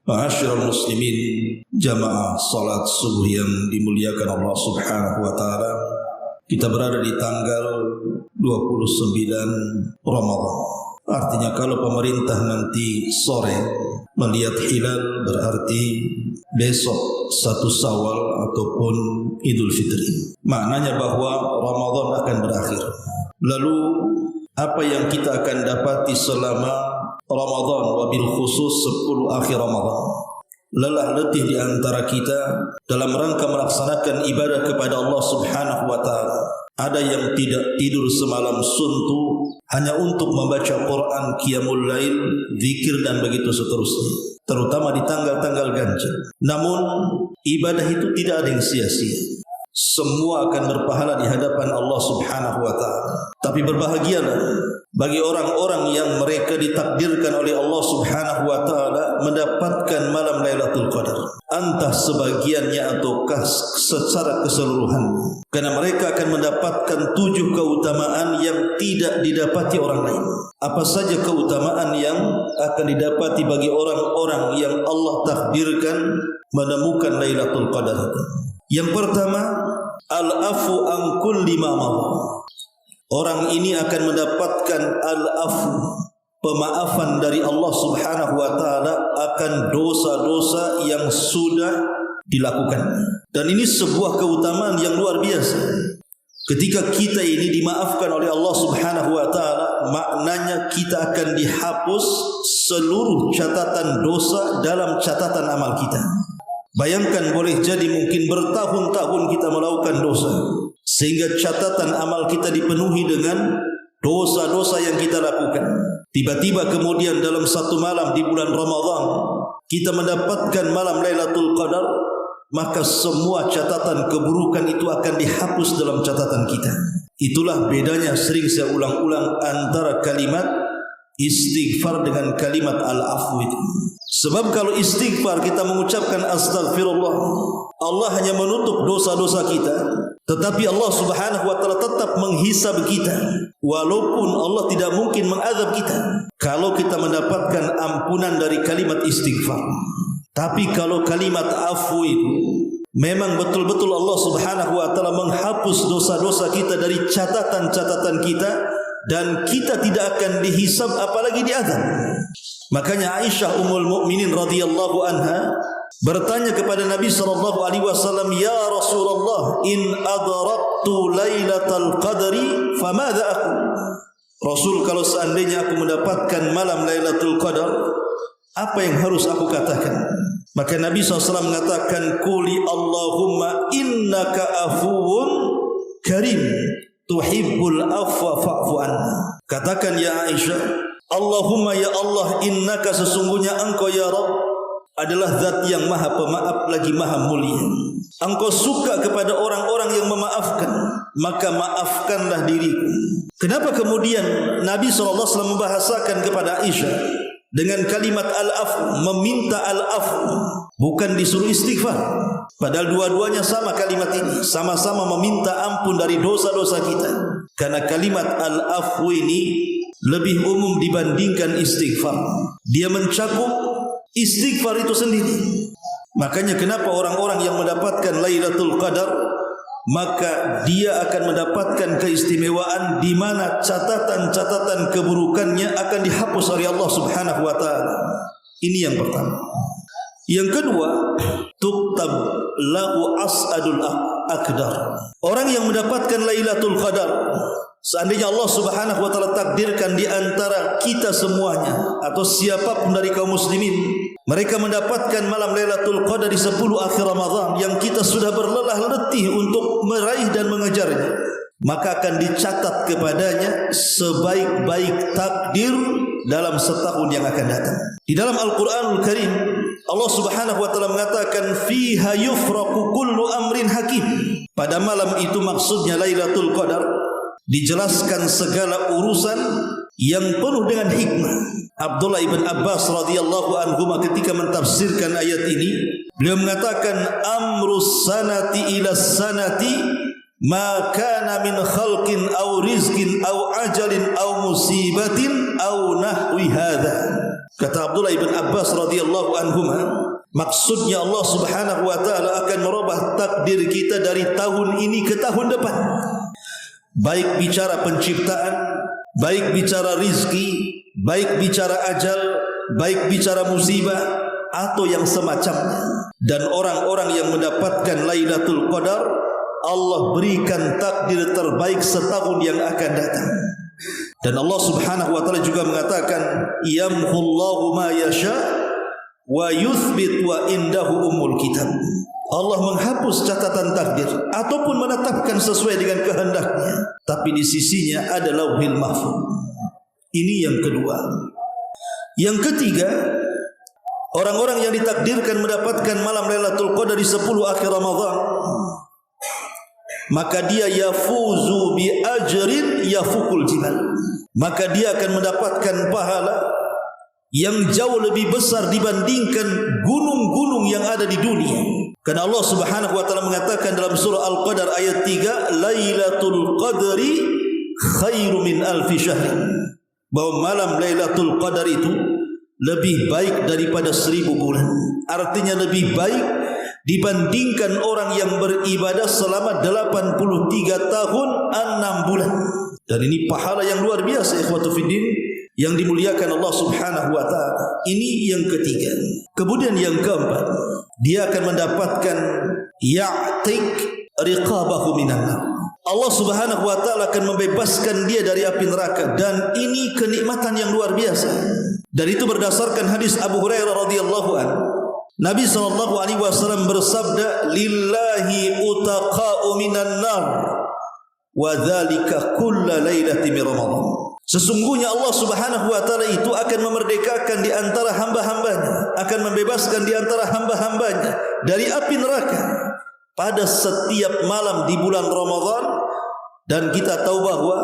Ma'asyiral muslimin, jamaah salat subuh yang dimuliakan Allah Subhanahu wa taala. Kita berada di tanggal 29 Ramadan. Artinya kalau pemerintah nanti sore melihat hilal, berarti besok 1 Syawal ataupun Idul Fitri. Maknanya bahwa Ramadan akan berakhir. Lalu apa yang kita akan dapati selama Ramadan, wabil khusus 10 akhir Ramadan? Lelah letih di antara kita dalam rangka melaksanakan ibadah kepada Allah Subhanahu wa taala. Ada yang tidak tidur semalam suntuk hanya untuk membaca Quran, qiyamul lail, zikir dan begitu seterusnya, terutama di tanggal-tanggal ganjil. Namun ibadah itu tidak ada yang sia-sia. Semua akan berpahala di hadapan Allah Subhanahu wa taala. Tapi berbahagialah bagi orang-orang yang mereka ditakdirkan oleh Allah Subhanahu wa taala mendapatkan malam Lailatul Qadar, entah sebagiannya ataukah secara keseluruhannya. Karena mereka akan mendapatkan 7 keutamaan yang tidak didapati orang lain. Apa saja keutamaan yang akan didapati bagi orang-orang yang Allah takdirkan menemukan Lailatul Qadar? Yang pertama, al-afu an kulli ma madha. Orang ini akan mendapatkan al-afu, pemaafan dari Allah Subhanahu wa taala akan dosa-dosa yang sudah dilakukan. Dan ini sebuah keutamaan yang luar biasa. Ketika kita ini dimaafkan oleh Allah Subhanahu wa taala, maknanya kita akan dihapus seluruh catatan dosa dalam catatan amal kita. Bayangkan, boleh jadi mungkin bertahun-tahun kita melakukan dosa, sehingga catatan amal kita dipenuhi dengan dosa-dosa yang kita lakukan. Tiba-tiba kemudian dalam satu malam di bulan Ramadan kita mendapatkan malam Lailatul Qadar, maka semua catatan keburukan itu akan dihapus dalam catatan kita. Itulah bedanya, sering saya ulang-ulang, antara kalimat istighfar dengan kalimat al-afwu itu. Sebab kalau istighfar kita mengucapkan astagfirullah, Allah hanya menutup dosa-dosa kita, tetapi Allah Subhanahu wa taala tetap menghisab kita, walaupun Allah tidak mungkin mengazab kita kalau kita mendapatkan ampunan dari kalimat istighfar. Tapi kalau kalimat afu itu memang betul-betul Allah Subhanahu wa taala menghapus dosa-dosa kita dari catatan-catatan kita, dan kita tidak akan dihisab apalagi diazab. Makanya Aisyah Ummul Mukminin radhiyallahu anha bertanya kepada Nabi sallallahu alaihi wasallam, "Ya Rasulullah, in adraktu lailatal qadri famadza aku?" Rasul, kalau seandainya aku mendapatkan malam Lailatul Qadar, apa yang harus aku katakan? Maka Nabi SAW mengatakan, "Quli Allahumma innaka afuwun karim tuhibbul afwa fa'fu anna." Katakan ya Aisyah, Allahumma ya Allah, innaka, sesungguhnya engkau ya Rabb adalah zat yang maha pemaaf lagi maha mulia. Engkau suka kepada orang-orang yang memaafkan, maka maafkanlah diriku. Kenapa kemudian Nabi SAW membahasakan kepada Aisyah dengan kalimat al-afu, meminta al-afu, bukan disuruh istighfar? Padahal dua-duanya sama kalimat ini, sama-sama meminta ampun dari dosa-dosa kita. Karena kalimat al-afu ini lebih umum dibandingkan istighfar. Dia mencakup istighfar itu sendiri. Makanya kenapa orang-orang yang mendapatkan Lailatul Qadar, maka dia akan mendapatkan keistimewaan di mana catatan-catatan keburukannya akan dihapus oleh Allah Subhanahu wa taala. Ini yang pertama. Yang kedua, tuktab lahu as'adul aqdar. Orang yang mendapatkan Lailatul Qadar, seandainya Allah Subhanahu wa taala takdirkan di antara kita semuanya atau siapapun dari kaum muslimin, mereka mendapatkan malam Lailatul Qadar di 10 akhir Ramadan yang kita sudah berlelah letih untuk meraih dan mengejarnya, maka akan dicatat kepadanya sebaik-baik takdir dalam setahun yang akan datang. Di dalam Al-Qur'anul Karim, Allah Subhanahu wa taala mengatakan, "Fiha yufraqu kullu amrin hakim." Pada malam itu, maksudnya Lailatul Qadar, dijelaskan segala urusan yang penuh dengan hikmah. Abdullah ibn Abbas radhiyallahu anhu ketika mentafsirkan ayat ini Beliau mengatakan amrus sanati ila sanati ma kana min khalqin aw rizqin aw ajalin aw musibatin aw nahwi hadza. Kata Abdullah ibn Abbas radhiyallahu anhuma, maksudnya Allah Subhanahu wa taala akan merubah takdir kita dari tahun ini ke tahun depan. Baik bicara penciptaan, baik bicara rizki, baik bicara ajal, baik bicara musibah atau yang semacamnya. Dan orang-orang yang mendapatkan Lailatul Qadar, Allah berikan takdir terbaik setahun yang akan datang. Dan Allah Subhanahu wa taala juga mengatakan yamhullahu ma yasha wa yuthbit wa indahu ummul kitab. Allah menghapus catatan takdir ataupun menetapkan sesuai dengan kehendaknya, tapi di sisinya ada Lauhil Mahfuz. Ini yang kedua. Yang ketiga, orang-orang yang ditakdirkan mendapatkan malam Lailatul Qadar di 10 akhir Ramadan, maka dia yafuzu bi ajrin yafukul jibal. Maka dia akan mendapatkan pahala yang jauh lebih besar dibandingkan gunung-gunung yang ada di dunia. Karena Allah Subhanahu wa taala mengatakan dalam surah Al-Qadar ayat 3, Lailatul Qadri khairu min alfi syahr. Bahwa malam Lailatul Qadar itu lebih baik daripada 1000 bulan. Artinya lebih baik dibandingkan orang yang beribadah selama 83 tahun 6 bulan. Dan ini pahala yang luar biasa, ikhwatu fiddin, yang dimuliakan Allah Subhanahu wa taala. Ini yang ketiga. Kemudian yang keempat, dia akan mendapatkan ya'tik riqabahu minan nar. Allah Subhanahu wa taala akan membebaskan dia dari api neraka, dan ini kenikmatan yang luar biasa. Dan itu berdasarkan hadis Abu Hurairah radhiyallahu anhu. Nabi sallallahu alaihi wasallam bersabda, "Lillahi utaqa'u minan nar wa dzalika kullu lailatin min Ramadan." Sesungguhnya Allah Subhanahu wa taala itu akan memerdekakan di antara hamba-hambanya, akan membebaskan di antara hamba-hambanya dari api neraka pada setiap malam di bulan Ramadan. Dan kita tahu bahwa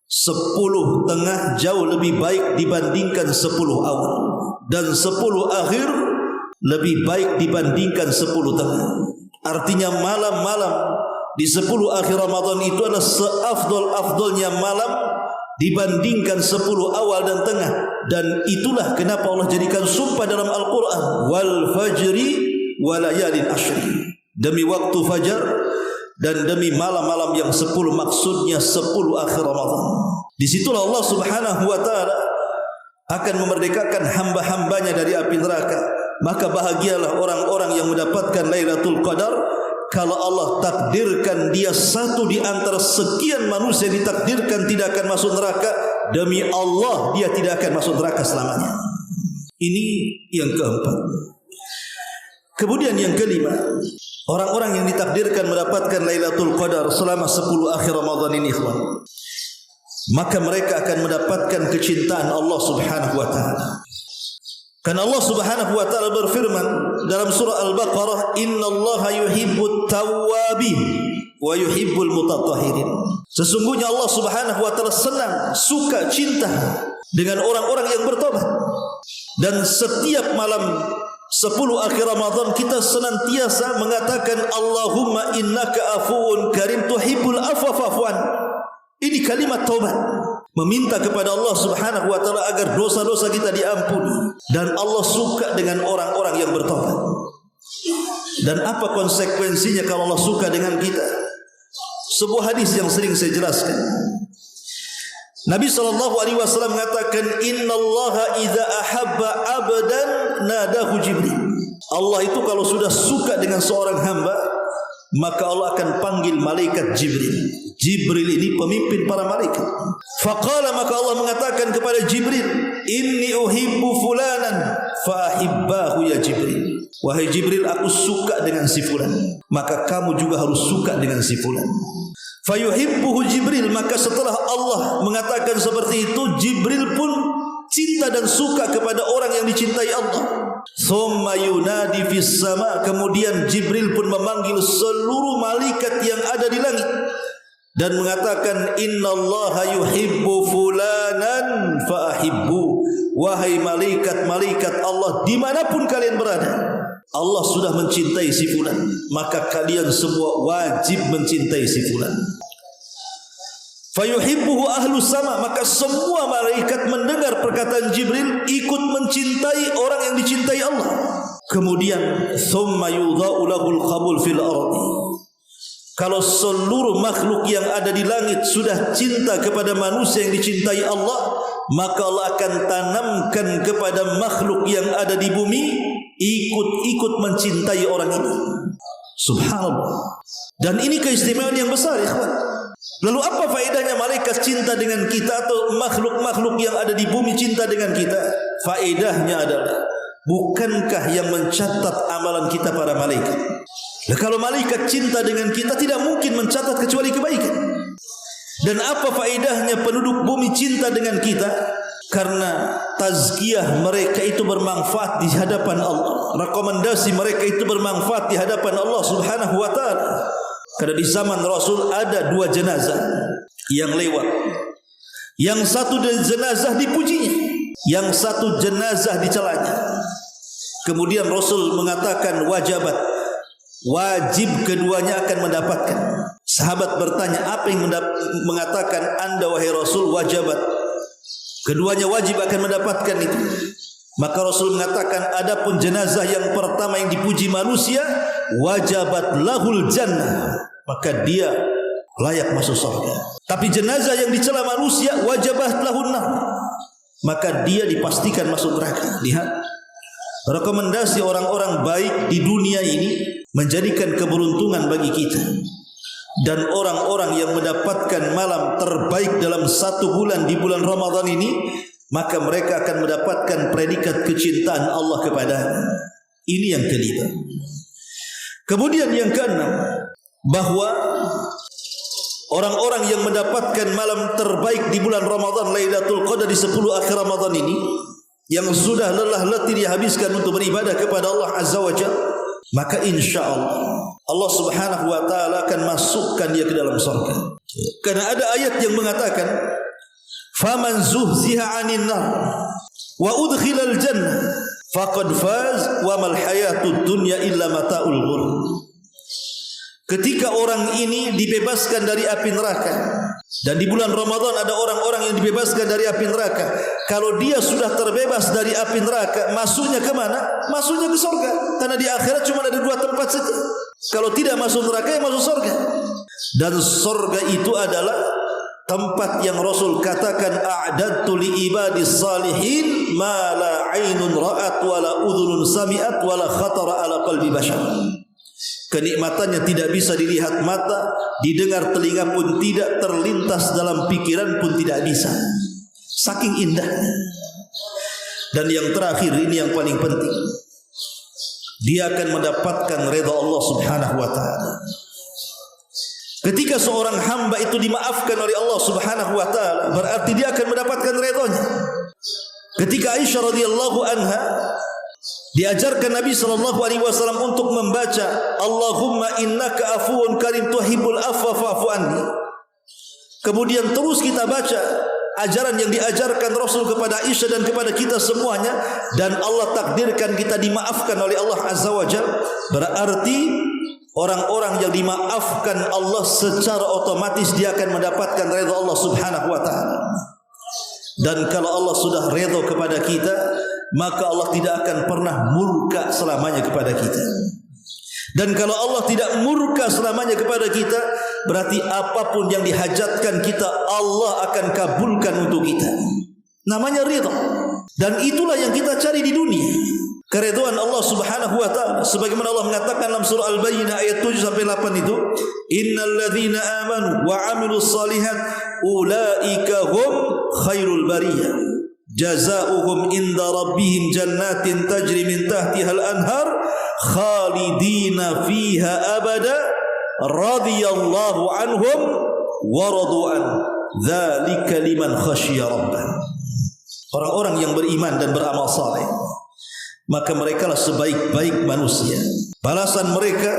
10 tengah jauh lebih baik dibandingkan 10 awal, dan 10 akhir lebih baik dibandingkan 10 tengah. Artinya malam-malam di 10 akhir Ramadan itu adalah seafdol-afdolnya malam dibandingkan 10 awal dan tengah. Dan itulah kenapa Allah jadikan sumpah dalam Al-Quran, wal fajri wa layalin ashri, demi waktu fajar dan demi malam-malam yang 10, maksudnya 10 akhir Ramadan. Disitulah Allah Subhanahu wa ta'ala akan memerdekakan hamba-hambanya dari api neraka. Maka bahagialah orang-orang yang mendapatkan Lailatul Qadar, kalau Allah takdirkan dia satu di antara sekian manusia ditakdirkan tidak akan masuk neraka, demi Allah dia tidak akan masuk neraka selamanya. Ini yang keempat. Kemudian yang kelima, orang-orang yang ditakdirkan mendapatkan Lailatul Qadar selama 10 akhir Ramadan ini, ikhwan, maka mereka akan mendapatkan kecintaan Allah Subhanahu wa taala. Karena Allah Subhanahu wa taala berfirman dalam surah Al-Baqarah, "Innallaha yuhibbut tawwabin wa yuhibbul mutatahhirin." Sesungguhnya Allah Subhanahu wa taala senang, suka, cinta dengan orang-orang yang bertobat. Dan setiap malam 10 akhir Ramadan kita senantiasa mengatakan, Allahumma innaka afuwun karim tuhibbul afwa fa'fu an. Ini kalimat taubat, meminta kepada Allah Subhanahu wa taala agar dosa-dosa kita diampuni. Dan Allah suka dengan orang-orang yang bertobat. Dan apa konsekuensinya kalau Allah suka dengan kita? Sebuah hadis yang sering saya jelaskan. Nabi SAW mengatakan, Innallaha idza ahabba abdan nadahu Jibril. Allah itu kalau sudah suka dengan seorang hamba, maka Allah akan panggil malaikat Jibril. Jibril ini pemimpin para malaikat. Faqala, maka Allah mengatakan kepada Jibril, Inni uhibbu fulanan fa'ahibbahu ya Jibril. Wahai Jibril, aku suka dengan si fulan, maka kamu juga harus suka dengan si fulan. Fayuhibbuhu Jibril, maka setelah Allah mengatakan seperti itu, Jibril pun cinta dan suka kepada orang yang dicintai Allah. Thumma yunadi fis sama, kemudian Jibril pun memanggil seluruh malaikat yang ada di langit dan mengatakan, Innallaha yuhibbu fulanan fa'ahibbu. Wahai malaikat-malaikat Allah dimanapun kalian berada, Allah sudah mencintai si fulan, maka kalian semua wajib mencintai si fulan. Fayuhibbuhu ahlus sama, maka semua malaikat mendengar perkataan Jibril ikut mencintai orang yang dicintai Allah. Kemudian thumma yudha'u lahul qabul fil ardi. Kalau seluruh makhluk yang ada di langit sudah cinta kepada manusia yang dicintai Allah, maka Allah akan tanamkan kepada makhluk yang ada di bumi ikut-ikut mencintai orang ini. Subhanallah. Dan ini keistimewaan yang besar, ikhwan. Lalu apa faedahnya malaikat cinta dengan kita atau makhluk-makhluk yang ada di bumi cinta dengan kita? Faedahnya adalah, bukankah yang mencatat amalan kita para malaikat? Nah, kalau malaikat cinta dengan kita, tidak mungkin mencatat kecuali kebaikan. Dan apa faedahnya penduduk bumi cinta dengan kita? Karena tazkiyah mereka itu bermanfaat di hadapan Allah. Rekomendasi mereka itu bermanfaat di hadapan Allah Subhanahu wa ta'ala. Karena di zaman Rasul ada 2 jenazah yang lewat. Yang satu jenazah dipujinya, yang satu jenazah dicelanya. Kemudian Rasul mengatakan wajabat, wajib keduanya akan mendapatkan. Sahabat bertanya, apa yang mengatakan Anda wahai Rasul wajabat? Keduanya wajib akan mendapatkan itu. Maka Rasul mengatakan, adapun jenazah yang pertama yang dipuji manusia, wajabat lahul jannah, maka dia layak masuk surga. Tapi jenazah yang dicela manusia, wajabat lahun nar, maka dia dipastikan masuk neraka. Lihat, rekomendasi orang-orang baik di dunia ini menjadikan keberuntungan bagi kita. Dan orang-orang yang mendapatkan malam terbaik dalam 1 bulan di bulan Ramadan ini, maka mereka akan mendapatkan predikat kecintaan Allah kepadanya. Ini yang kelima. Kemudian yang keenam, bahwa orang-orang yang mendapatkan malam terbaik di bulan Ramadan, Lailatul Qadar di 10 akhir Ramadan ini, yang sudah lelah letih dihabiskan untuk beribadah kepada Allah Azza wa Jalla, maka insya Allah Subhanahu wa ta'ala akan masukkan dia ke dalam surga. Karena ada ayat yang mengatakan, faman zuhziha 'anil nar wa udkhilal jannah faqad faz wa mal hayatud dunya illa mata'ul ghurur. Ketika orang ini dibebaskan dari api neraka, dan di bulan Ramadan ada orang-orang yang dibebaskan dari api neraka. Kalau dia sudah terbebas dari api neraka, masuknya ke mana? Masuknya ke surga. Karena di akhirat cuma ada 2 tempat saja. Kalau tidak masuk neraka, ya masuk surga. Dan surga itu adalah tempat yang Rasul katakan, a'dadtu li ibadis salihin ma la 'ainun ra'at wa la udhunun sami'at wa la khatara ala qalbi bashar. Kenikmatannya tidak bisa dilihat mata, didengar telinga pun tidak, terlintas dalam pikiran pun tidak bisa. Saking indahnya. Dan yang terakhir, ini yang paling penting, dia akan mendapatkan redha Allah Subhanahu wa ta'ala. Ketika seorang hamba itu dimaafkan oleh Allah Subhanahu wa ta'ala, berarti dia akan mendapatkan redhanya. Ketika Aisyah radhiyallahu anha diajarkan Nabi SAW untuk membaca Allahumma innaka afuun karim tuhibbul afwa fa'fu anni. Kemudian terus kita baca ajaran yang diajarkan Rasul kepada Aisyah dan kepada kita semuanya, dan Allah takdirkan kita dimaafkan oleh Allah Azza wa Jalla, berarti orang-orang yang dimaafkan Allah secara otomatis dia akan mendapatkan redha Allah Subhanahu wa ta'ala. Dan kalau Allah sudah redha kepada kita, maka Allah tidak akan pernah murka selamanya kepada kita. Dan kalau Allah tidak murka selamanya kepada kita, berarti apapun yang dihajatkan kita, Allah akan kabulkan untuk kita. Namanya ridha. Dan itulah yang kita cari di dunia, keridhaan Allah Subhanahu wa ta'ala. Sebagaimana Allah mengatakan dalam surah Al-Bayyinah ayat 7-8 itu, innal ladzina amanu wa 'amilus shalihat ulaika hum khairul bariyah jazaohum inda rabbihim jannatin tajri min tahtiha al-anhar khalidina fiha abada radhiyallahu anhum wa radu an dzalika liman khasyiya rabbah. Orang-orang yang beriman dan beramal saleh, maka merekalah sebaik-baik manusia. Balasan mereka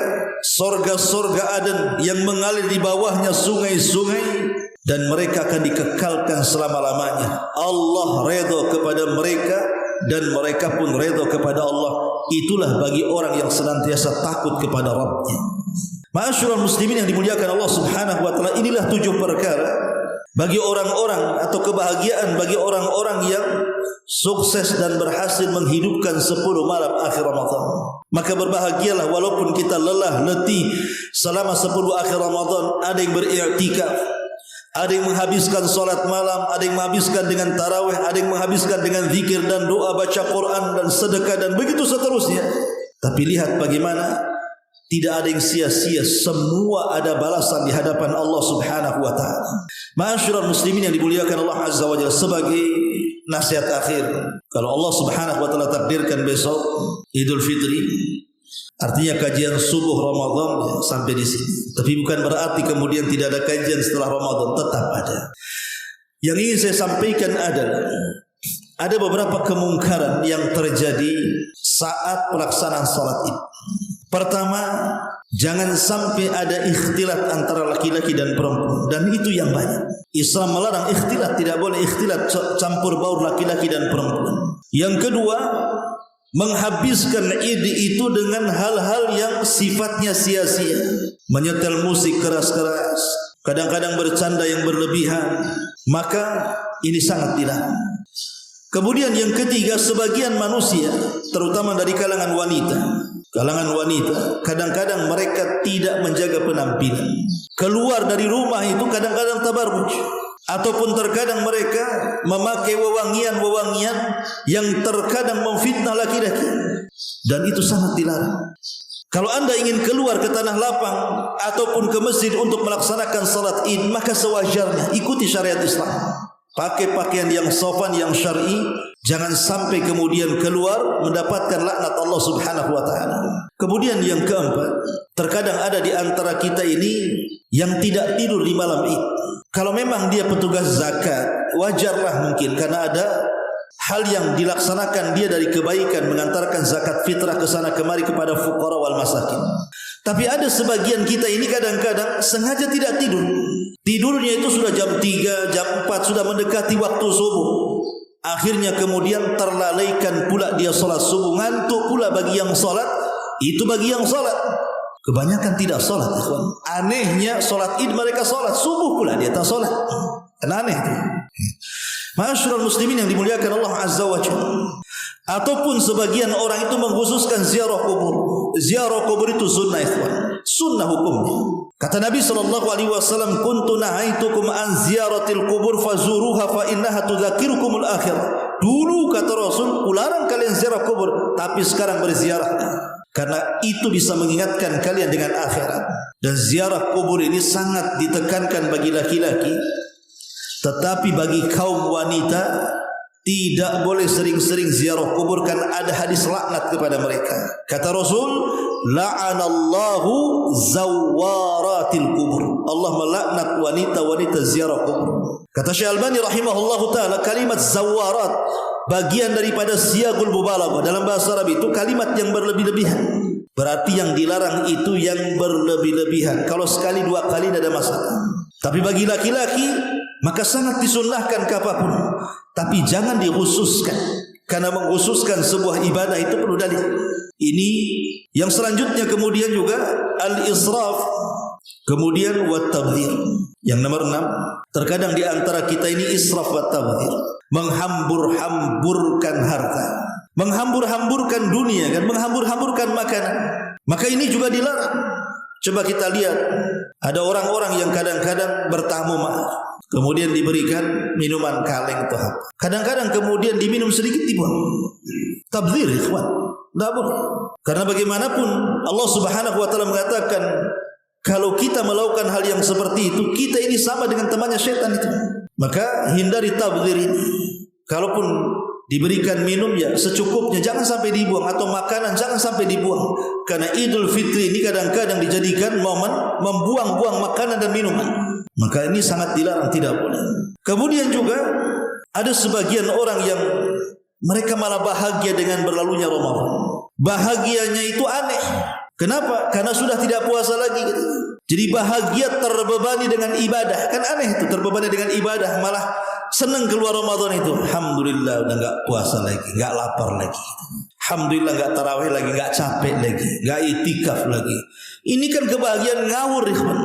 surga-surga Aden yang mengalir di bawahnya sungai-sungai, dan mereka akan dikekalkan selama-lamanya. Allah redha kepada mereka dan mereka pun redha kepada Allah. Itulah bagi orang yang senantiasa takut kepada Rabbnya. Ma'asyiral muslimin yang dimuliakan Allah Subhanahu wa taala, inilah 7 perkara bagi orang-orang atau kebahagiaan bagi orang-orang yang sukses dan berhasil menghidupkan 10 malam akhir Ramadan. Maka berbahagialah walaupun kita lelah letih selama 10 akhir Ramadan. Ada yang beriktikaf, ada yang menghabiskan salat malam, ada yang menghabiskan dengan tarawih, ada yang menghabiskan dengan zikir dan doa, baca Quran dan sedekah dan begitu seterusnya. Tapi lihat bagaimana tidak ada yang sia-sia, semua ada balasan di hadapan Allah Subhanahu wa taala. Ma'asyiral muslimin yang dimuliakan Allah Azza wa Jalla, sebagai nasihat akhir, kalau Allah Subhanahu wa taala takdirkan besok Idul Fitri, artinya kajian subuh Ramadan ya, sampai di sini. Tapi bukan berarti kemudian tidak ada kajian setelah Ramadan, tetap ada. Yang ingin saya sampaikan adalah ada beberapa kemungkaran yang terjadi saat pelaksanaan salat Id. Pertama, jangan sampai ada ikhtilat antara laki-laki dan perempuan, dan itu yang banyak. Islam melarang ikhtilat, tidak boleh ikhtilat campur baur laki-laki dan perempuan. Yang kedua, menghabiskan Id itu dengan hal-hal yang sifatnya sia-sia, menyetel musik keras-keras, kadang-kadang bercanda yang berlebihan, maka ini sangat dilarang. Kemudian yang ketiga, sebagian manusia, terutama dari kalangan wanita, kadang-kadang mereka tidak menjaga penampilan. Keluar dari rumah itu kadang-kadang tabarruj, ataupun terkadang mereka memakai wewangian-wewangian yang terkadang memfitnah laki-laki, dan itu sangat dilarang. Kalau anda ingin keluar ke tanah lapang ataupun ke masjid untuk melaksanakan salat Id, maka sewajarnya ikuti syariat Islam. Pakai pakaian yang sopan, yang syar'i. Jangan sampai kemudian keluar mendapatkan laknat Allah Subhanahu wa taala. Kemudian yang keempat, terkadang ada di antara kita ini yang tidak tidur di malam Id. Kalau memang dia petugas zakat, wajarlah mungkin karena ada hal yang dilaksanakan dia dari kebaikan, mengantarkan zakat fitrah ke sana kemari kepada fuqara wal masakin. Tapi ada sebagian kita ini kadang-kadang sengaja tidak tidur. Tidurnya itu sudah jam 3, jam 4, sudah mendekati waktu subuh. Akhirnya kemudian terlalaikan pula dia salat subuh, ngantuk pula bagi yang salat, itu bagi yang salat. Kebanyakan tidak salat, ikhwan. Anehnya salat Id mereka salat, subuh pula dia tak salat. Aneh itu. Ma'asyiral muslimin yang dimuliakan Allah Azza wa Jalla. Ataupun sebagian orang itu mengkhususkan ziarah kubur. Ziarah kubur itu sunnah, ikhwan. Sunnah hukumnya. Kata Nabi SAW, kuntu nahaitukum an ziyaratil kubur fazuruha fa innaha tudzakirukumul akhirah. Dulu kata Rasul, kularang kalian ziarah kubur, tapi sekarang berziarah, karena itu bisa mengingatkan kalian dengan akhirat. Dan ziarah kubur ini sangat ditekankan bagi laki-laki, tetapi bagi kaum wanita tidak boleh sering-sering ziarah kubur, kan ada hadis laknat kepada mereka. Kata Rasul, la'anallahu zawaratil kubur. Allah melaknat wanita-wanita ziarah kubur. Kata Syekh Albani rahimahullahu taala, kalimat zawarat bagian daripada siyagul mubalaghah. Dalam bahasa Arab itu kalimat yang berlebih-lebihan. Berarti yang dilarang itu yang berlebih-lebihan. Kalau sekali dua kali tidak ada masalah. Tapi bagi laki-laki maka sangat disunnahkan kapanpun, tapi jangan dikhususkan, karena mengkhususkan sebuah ibadah itu perlu dalil. Ini yang selanjutnya. Kemudian juga al-israf, kemudian wat-tabdzir. Yang nomor 6, terkadang di antara kita ini israf wa tabdzir, menghambur-hamburkan harta, menghambur-hamburkan dunia, kan, menghambur-hamburkan makanan. Maka ini juga dilarang. Coba kita lihat, ada orang-orang yang kadang-kadang bertamu maaf, kemudian diberikan minuman kaleng atau apa. Kadang-kadang kemudian diminum sedikit dibuang. Tabdzir, ikhwan, tidak boleh. Karena bagaimanapun Allah Subhanahu wa taala mengatakan, kalau kita melakukan hal yang seperti itu, kita ini sama dengan temannya setan itu. Maka hindari tabdzir ini. Kalaupun diberikan minum ya secukupnya, jangan sampai dibuang, atau makanan jangan sampai dibuang. Karena Idul Fitri ini kadang-kadang dijadikan momen membuang-buang makanan dan minuman. Maka ini sangat dilarang, tidak boleh. Kemudian juga ada sebagian orang yang mereka malah bahagia dengan berlalunya Ramadan. Bahagianya itu aneh. Kenapa? Karena sudah tidak puasa lagi gitu. Jadi bahagia terbebani dengan ibadah. Kan aneh itu, terbebani dengan ibadah, malah senang keluar Ramadan itu. Alhamdulillah udah enggak puasa lagi, enggak lapar lagi. Alhamdulillah enggak tarawih lagi, enggak capek lagi, enggak itikaf lagi. Ini kan kebahagiaan ngawur, ikhwan.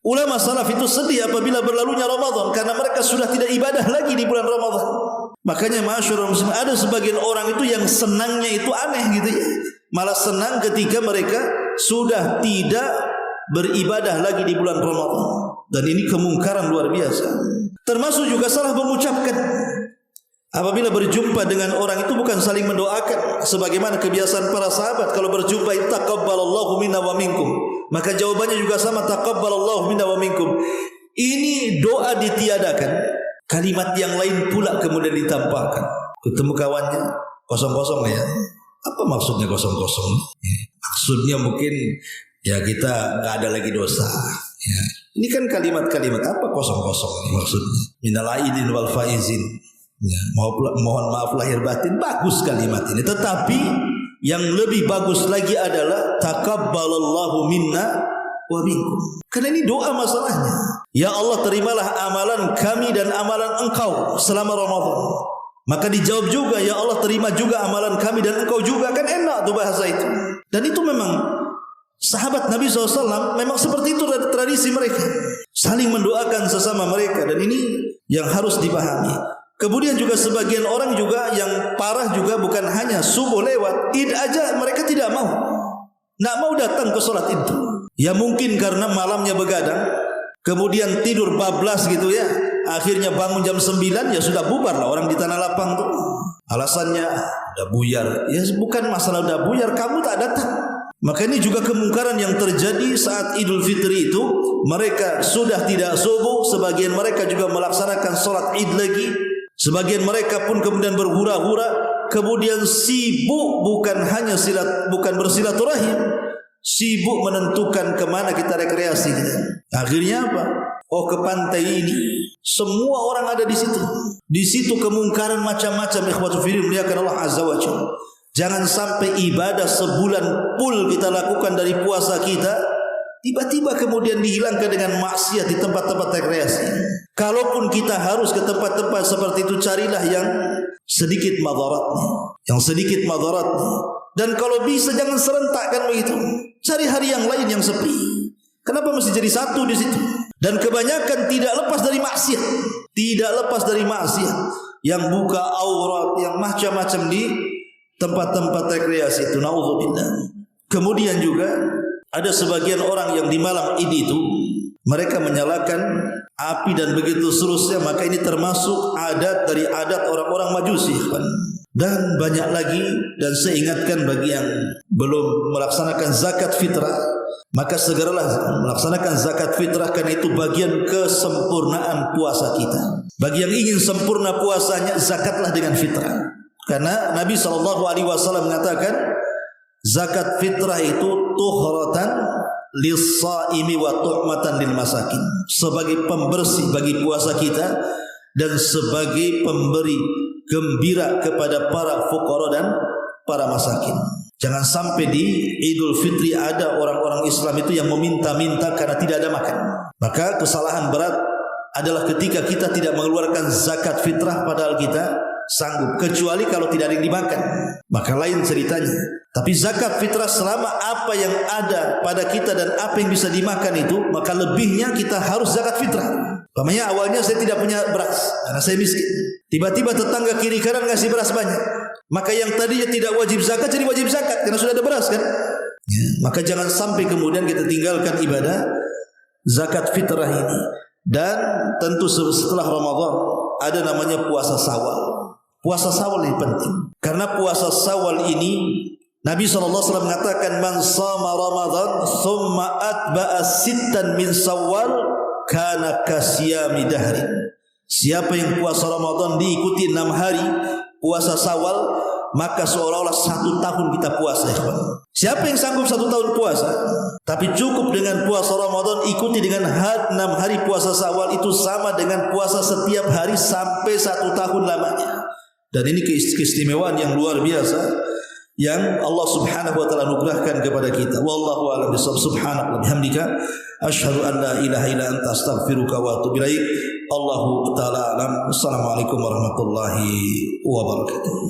Ulama salaf itu sedih apabila berlalunya Ramadan karena mereka sudah tidak ibadah lagi di bulan Ramadan. Makanya masyarul muslimin, ada sebagian orang itu yang senangnya itu aneh gitu ya. Malah senang ketika mereka sudah tidak beribadah lagi di bulan Ramadan. Dan ini kemungkaran luar biasa. Termasuk juga salah mengucapkan. Apabila berjumpa dengan orang itu bukan saling mendoakan sebagaimana kebiasaan para sahabat. Kalau berjumpa itu taqabbalallahu minna wa minkum, maka jawabannya juga sama, taqabbalallahu minna wa minkum. Ini doa ditiadakan, kalimat yang lain pula kemudian ditampakkan. Ketemu kawannya kosong-kosong ya. Apa maksudnya kosong-kosong? Maksudnya mungkin ya kita enggak ada lagi dosa ya. Ini kan kalimat-kalimat apa kosong-kosong ini maksudnya? Minal aidin wal faizin. Ya, mohon maaf lahir batin, bagus kalimat ini. Tetapi yang lebih bagus lagi adalah taqabbalallahu minna wa minkum. Karena ini doa masalahnya. Ya Allah, terimalah amalan kami dan amalan engkau selama Ramadan. Maka dijawab juga, ya Allah terima juga amalan kami dan engkau juga. Kan enak tuh bahasa itu. Dan itu memang sahabat Nabi SAW memang seperti itu tradisi mereka. Saling mendoakan sesama mereka. Dan ini yang harus dipahami. Kemudian juga sebagian orang juga yang parah juga bukan hanya subuh lewat, Id aja mereka tidak mau. Nak mau datang ke sholat itu. Ya mungkin karena malamnya begadang, kemudian tidur bablas gitu ya. Akhirnya bangun jam 9 ya sudah bubar lah orang di tanah lapang tuh. Alasannya udah buyar. Ya bukan masalah udah buyar, kamu tak datang. Maka ini juga kemungkaran yang terjadi saat Idul Fitri itu. Mereka sudah tidak subuh, sebagian mereka juga melaksanakan sholat Id lagi. Sebagian mereka pun kemudian berhura-hura, kemudian sibuk bukan hanya bukan bersilaturahim, sibuk menentukan kemana kita rekreasi kita. Akhirnya apa? Oh, ke pantai ini. Semua orang ada di situ. Di situ kemungkaran macam-macam. Ikhwatul fillah, muliakan Allah Azza wa Jalla. Jangan sampai ibadah sebulan full kita lakukan dari puasa kita, tiba-tiba kemudian dihilangkan dengan maksiat di tempat-tempat rekreasi. Kalaupun kita harus ke tempat-tempat seperti itu, carilah yang sedikit madaratnya, Dan kalau bisa jangan serentakkan begitu. Cari hari yang lain yang sepi. Kenapa mesti jadi satu di situ? Dan kebanyakan tidak lepas dari maksiat, yang buka aurat, yang macam-macam di tempat-tempat rekreasi itu. Nauzubillah. Kemudian juga ada sebagian orang yang di malam Id itu mereka menyalakan api dan begitu seterusnya. Maka ini termasuk adat dari adat orang-orang Majusi. Dan banyak lagi. Dan saya ingatkan bagi yang belum melaksanakan zakat fitrah, maka segeralah melaksanakan zakat fitrah, karena itu bagian kesempurnaan puasa kita. Bagi yang ingin sempurna puasanya, zakatlah dengan fitrah. Karena Nabi SAW mengatakan zakat fitrah itu tuhratan lis-shaimi wa tuhmatan lil masakin, sebagai pembersih bagi puasa kita dan sebagai pemberi gembira kepada para fuqara dan para masakin. Jangan sampai di Idul Fitri ada orang-orang Islam itu yang meminta-minta karena tidak ada makan. Maka kesalahan berat adalah ketika kita tidak mengeluarkan zakat fitrah padahal kita sanggup, kecuali kalau tidak ada yang dimakan, maka lain ceritanya. Tapi zakat fitrah selama apa yang ada pada kita dan apa yang bisa dimakan itu, maka lebihnya kita harus zakat fitrah. Pamannya awalnya saya tidak punya beras karena saya miskin. Tiba-tiba tetangga kiri kanan ngasih beras banyak, maka yang tadinya tidak wajib zakat jadi wajib zakat karena sudah ada beras kan. Ya, maka jangan sampai kemudian kita tinggalkan ibadah zakat fitrah ini. Dan tentu setelah Ramadan ada namanya puasa Syawal. Puasa Syawal ini penting, karena puasa Syawal ini Nabi SAW mengatakan, man sama Ramadan thumma atba'a sittan min Syawal kana kasiyami dahrin. Siapa yang puasa Ramadan diikuti 6 hari puasa Syawal, maka seolah-olah 1 tahun kita puasa. Siapa yang sanggup 1 tahun puasa? Tapi cukup dengan puasa Ramadan, ikuti dengan 6 hari puasa Syawal, itu sama dengan puasa setiap hari sampai 1 tahun lamanya. Dan ini keistimewaan yang luar biasa yang Allah Subhanahu wa taala anugerahkan kepada kita. Wallahu a'lam bishawab. Subhanaka wa bihamdika asyhadu an la ilaha illa anta astaghfiruka wa atubu ilaik. Allahu ta'ala alam. Assalamualaikum warahmatullahi wabarakatuh.